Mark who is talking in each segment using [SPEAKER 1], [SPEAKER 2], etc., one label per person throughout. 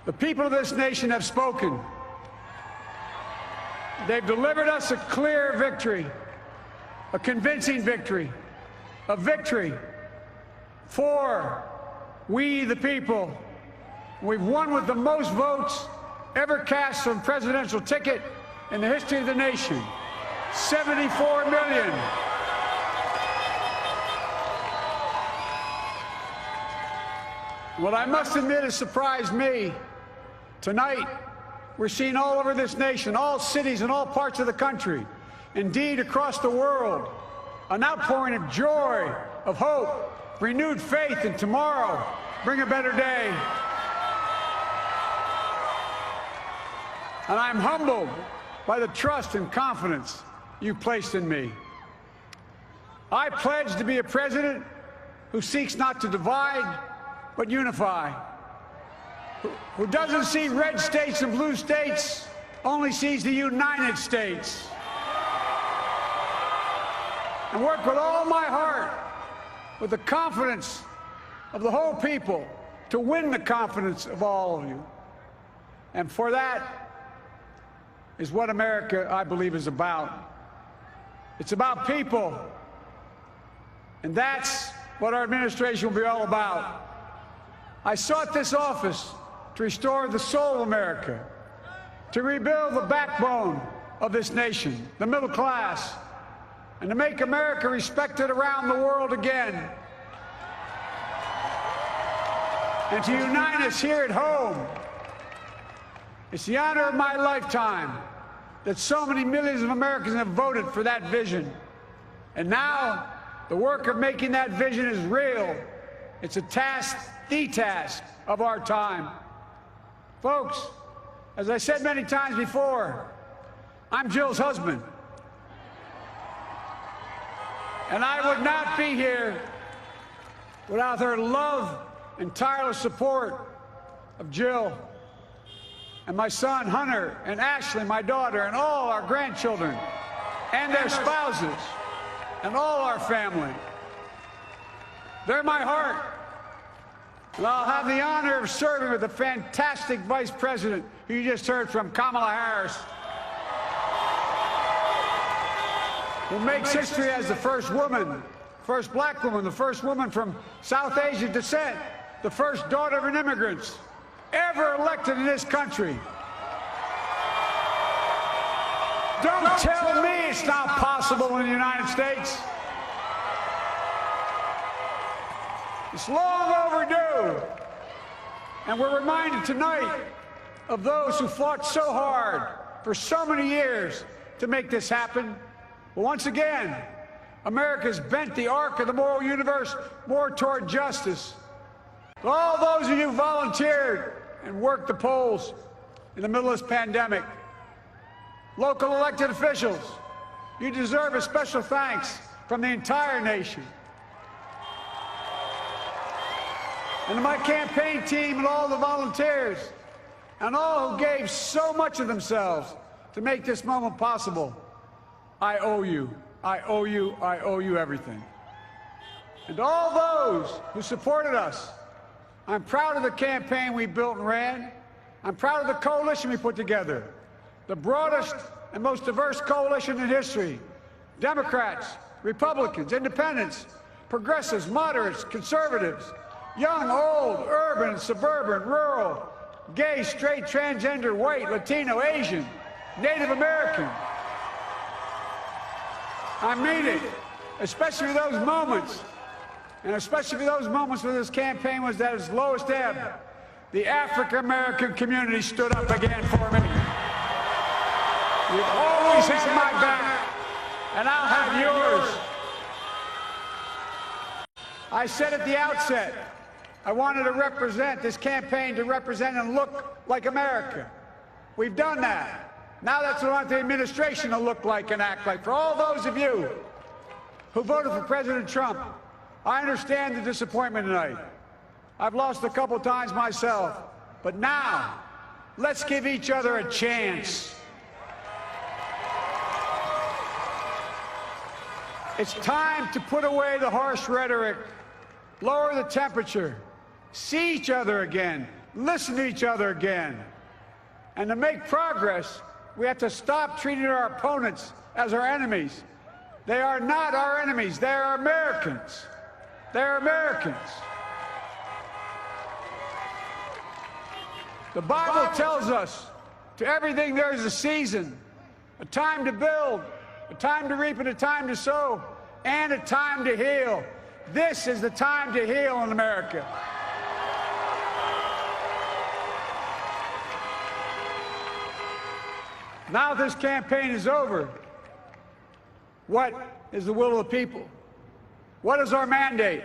[SPEAKER 1] The people of this nation have spoken. They've delivered us a clear victory, a convincing victory, a victory for we the people. We've won with the most votes ever cast for a presidential ticket in the history of the nation. 74 million. What I must admit has surprised me. Tonight, we're seeing all over this nation, all cities and all parts of the country, indeed across the world, an outpouring of joy, of hope, renewed faith in tomorrow, bring a better day. And I'm humbled by the trust and confidence you've placed in me. I pledge to be a president who seeks not to divide, but unify, who doesn't see red states and blue states, only sees the United States. And work with all my heart, with the confidence of the whole people, to win the confidence of all of you. And for that is what America, I believe, is about. It's about people. And that's what our administration will be all about. I sought this office to restore the soul of America, to rebuild the backbone of this nation, the middle class, and to make America respected around the world again, and to unite us here at home. It's the honor of my lifetime that so many millions of Americans have voted for that vision. And now, the work of making that vision is real. It's a task, the task of our time. Folks, as I said many times before, I'm Jill's husband. And I would not be here without her love and tireless support of Jill and my son Hunter and Ashley, my daughter, and all our grandchildren and their spouses and all our family. They're my heart. And I'll have the honor of serving with the fantastic Vice President who you just heard from, Kamala Harris, who makes history as the first woman, first black woman, the first woman from South Asian descent, the first daughter of an immigrant ever elected in this country. Don't tell me it's not possible in the United States. It's long overdue. And we're reminded tonight of those who fought so hard for so many years to make this happen. But once again, America's bent the arc of the moral universe more toward justice. To all those of you who volunteered and worked the polls in the middle of this pandemic, local elected officials, you deserve a special thanks from the entire nation. And to my campaign team and all the volunteers and all who gave so much of themselves to make this moment possible, I owe you. I owe you. I owe you everything. And to all those who supported us, I'm proud of the campaign we built and ran. I'm proud of the coalition we put together, the broadest and most diverse coalition in history. Democrats, Republicans, Independents, progressives, moderates, conservatives, young, old, urban, suburban, rural, gay, straight, transgender, white, Latino, Asian, Native American. I mean it, especially those moments, and especially those moments when this campaign was at its lowest ebb. The African-American community stood up again for me. You've always had my back, and I'll have yours. I said at the outset, I wanted to represent this campaign to represent and look like America. We've done that. Now that's what I want the administration to look like and act like. For all those of you who voted for President Trump, I understand the disappointment tonight. I've lost a couple times myself. But now, let's give each other a chance. It's time to put away the harsh rhetoric, lower the temperature, see each other again, listen to each other again. And to make progress, we have to stop treating our opponents as our enemies. They are not our enemies. They are Americans. They're Americans. The Bible tells us, to everything there is a season, a time to build, a time to reap, and a time to sow, and a time to heal. This is the time to heal in America. Now this campaign is over. What is the will of the people? What is our mandate?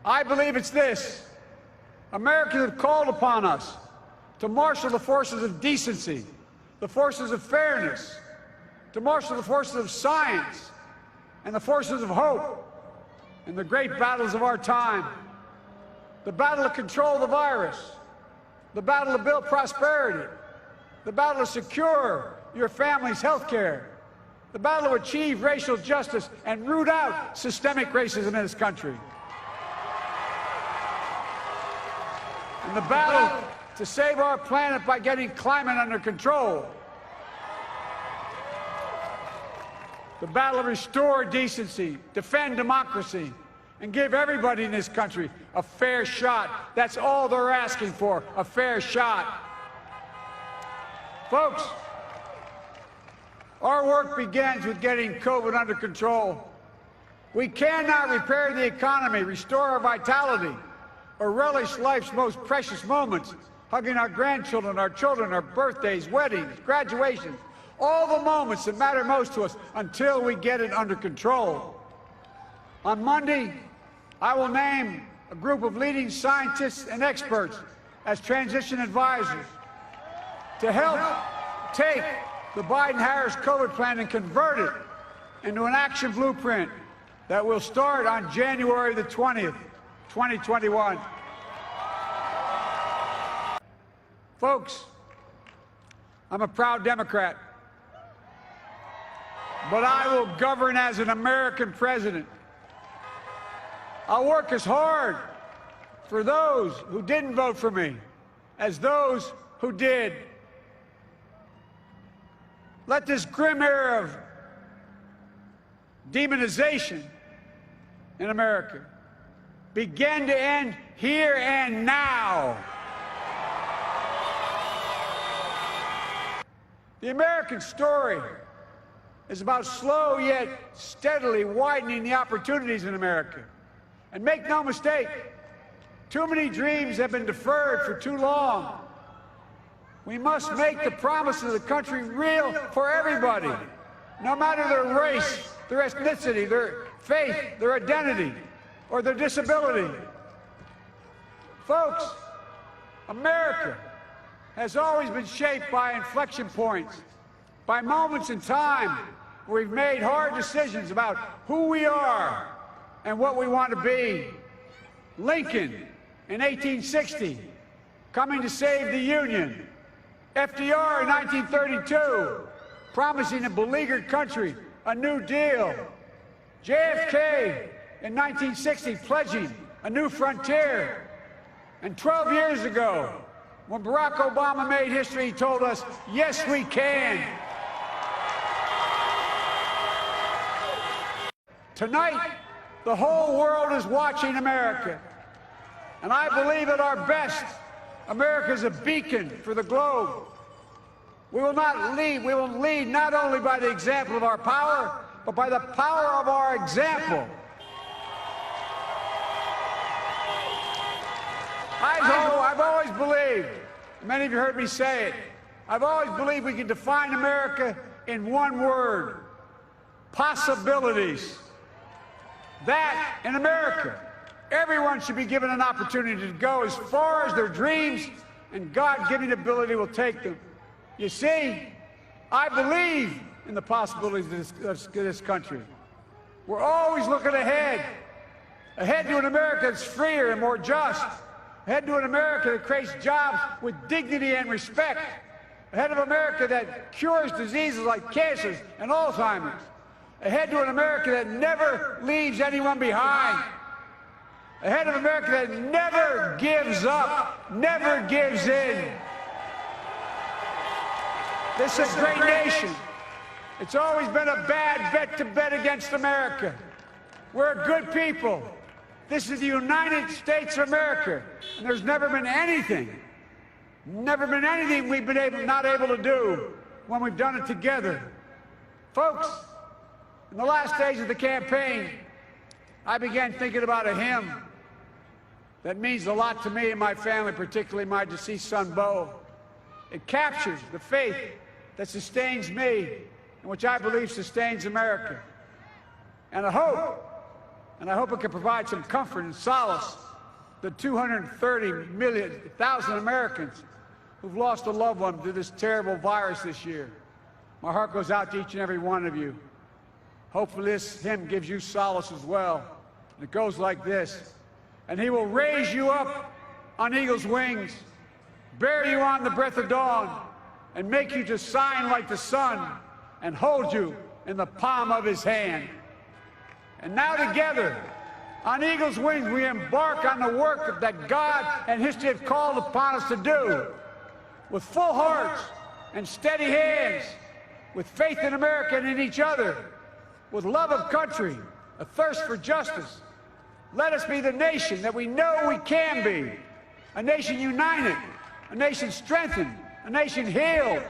[SPEAKER 1] I believe it's this. Americans have called upon us to marshal the forces of decency, the forces of fairness, to marshal the forces of science, and the forces of hope in the great battles of our time. The battle to control the virus, the battle to build prosperity, the battle to secure your family's health care, the battle to achieve racial justice and root out systemic racism in this country, and the battle to save our planet by getting climate under control, the battle to restore decency, defend democracy, and give everybody in this country a fair shot. That's all they're asking for, a fair shot. Folks, our work begins with getting COVID under control. We cannot repair the economy, restore our vitality, or relish life's most precious moments, hugging our grandchildren, our children, our birthdays, weddings, graduations, all the moments that matter most to us, until we get it under control. On Monday, I will name a group of leading scientists and experts as transition advisors to help take the Biden-Harris COVID plan and convert it into an action blueprint that will start on January the 20th, 2021. Folks, I'm a proud Democrat, but I will govern as an American president. I'll work as hard for those who didn't vote for me as those who did. Let this grim era of demonization in America begin to end here and now. The American story is about slow yet steadily widening the opportunities in America. And make no mistake, too many dreams have been deferred for too long. We must make the promises of the country real for everybody, no matter their race, their ethnicity, their faith, their identity, or their disability. Folks, America has always been shaped by inflection points, by moments in time where we've made hard decisions about who we are and what we want to be. Lincoln in 1860, coming to save the Union. FDR in 1932, promising a beleaguered country a new deal. JFK in 1960, pledging a new frontier. And 12 years ago, when Barack Obama made history, he told us, yes, we can. Tonight, the whole world is watching America. And I believe at our best, America is a beacon for the globe. We will lead not only by the example of our power, but by the power of our example. I've always believed, many of you heard me say it, I've always believed we can define America in one word: possibilities. That, in America, everyone should be given an opportunity to go as far as their dreams and God-given ability will take them. You see, I believe in the possibilities of this country. We're always looking ahead to an America that's freer and more just, ahead to an America that creates jobs with dignity and respect, ahead of America that cures diseases like cancer and Alzheimer's, ahead to an America that never leaves anyone behind. A head of America that never gives up, never gives in. This is a great nation. It's always been a bad bet to bet against America. We're a good people. This is the United States of America, and there's never been anything we've been not able to do when we've done it together. Folks, in the last days of the campaign, I began thinking about a hymn that means a lot to me and my family, particularly my deceased son, Bo. It captures the faith that sustains me and which I believe sustains America. And I hope it can provide some comfort and solace to 230,000 Americans who've lost a loved one to this terrible virus this year. My heart goes out to each and every one of you. Hopefully this hymn gives you solace as well. And it goes like this. And he will raise you up on eagle's wings, bear you on the breath of dawn, and make you to shine like the sun, and hold you in the palm of his hand. And now together, on eagle's wings, we embark on the work that God and history have called upon us to do, with full hearts and steady hands, with faith in America and in each other, with love of country, a thirst for justice. Let us be the nation that we know we can be, a nation united, a nation strengthened, a nation healed,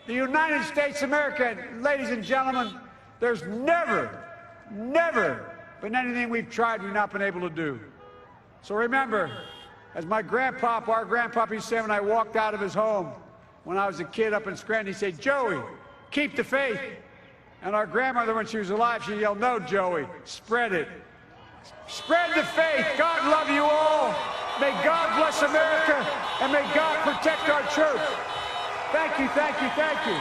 [SPEAKER 1] the United States of America. Ladies and gentlemen, there's never been anything we've tried we've not been able to do. So remember, as my grandpapa, our grandpapa, he said when I walked out of his home when I was a kid up in Scranton, he said, "Joey, keep the faith." And our grandmother, when she was alive, she yelled, "No, Joey, spread it. Spread the faith. God love you all. May God bless America, and may God protect our troops." Thank you, thank you, thank you.